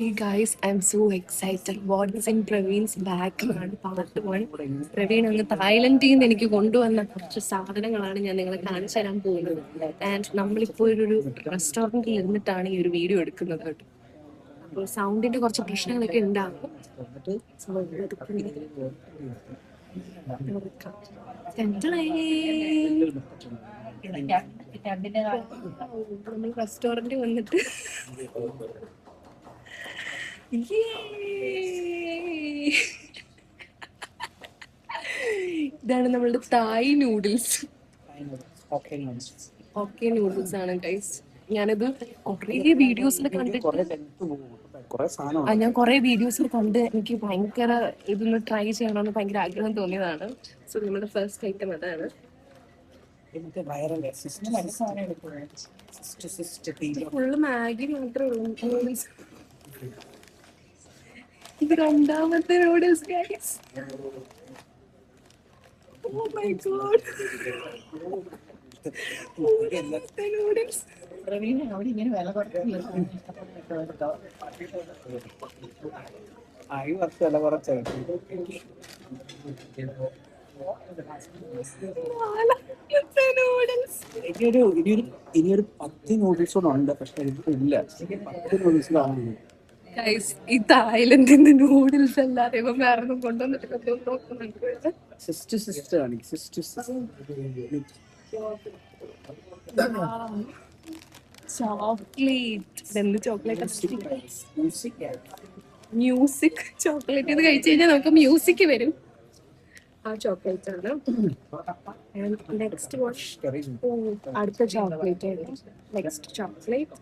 Hey guys, I'm so excited. What's in Praveen's bag ആണ് part 1. Praveen അങ്ങ് തായ്ലൻഡിൽ നിന്ന് എനിക്ക് കൊണ്ടുവന്ന കുറച്ച് സാധനങ്ങളാണ് ഞാൻ നിങ്ങളെ കാണിച്ചു തരാൻ പോകുന്നത്. ആൻഡ് നമ്മളിപ്പോൾ ഒരു റെസ്റ്റോറൻറ്റിൽ ഇരുന്നിട്ടാണ് ഈ ഒരു വീഡിയോ എടുക്കുന്നത് കേട്ടോ. അപ്പോൾ സൗണ്ടിന്റെ കുറച്ച് പ്രശ്നങ്ങളൊക്കെ ഉണ്ടാകും. നമ്മൾ റെസ്റ്റോറൻറ്റിൽ വന്നിട്ട് ഇതാണ് നമ്മളുടെ തായ് നൂഡിൽസ്. ഓക്കെ നൂഡിൽസ് ആണ് ഗൈസ്. ഞാനത് കുറേ വീഡിയോസിൽ കണ്ടിട്ട് ഞാൻ കുറേ വീഡിയോസിൽ കണ്ട് എനിക്ക് ഭയങ്കര ഇതൊന്ന് ട്രൈ ചെയ്യണമെന്ന് ഭയങ്കര ആഗ്രഹം തോന്നിയതാണ്. സോ നമ്മുടെ ഫസ്റ്റ് ഐറ്റം അതാണ്. ഫുള്ള് മാഗി മാത്രമേ ഉള്ളൂ. നൂഡിൽസ് ഇത് രണ്ടാമത്തെ noodles guys. Oh my god, മൂന്നാമത്തെ നൂഡിൽസ്. നാലാമത്തെ നൂഡിൽസ്. ഇനിയൊരു 10 നൂഡിൽസ് കൂടെ ഉണ്ട്, പക്ഷെ ഇല്ല 10 നൂഡിൽസ് കാണുന്നു. ഗൈസ്, ഈ തായ്ലൻഡിൽ നിന്ന് നൂഡിൽസ് അല്ലാതെ ഇവ വേറെ ഒന്നും കൊണ്ടുവന്നിട്ട് സിസ്റ്റർ ആണ് ചോക്ലേറ്റ്. എന്ത് ചോക്ലേറ്റ്? Music chocolate. ഇത് കഴിച്ചു കഴിഞ്ഞാൽ നമുക്ക് മ്യൂസിക് വരും. ആ ചോക്ലേറ്റ് ആണ്. Next wash. അടുത്ത ചോക്ലേറ്റ് ആയിരുന്നു. Next chocolate.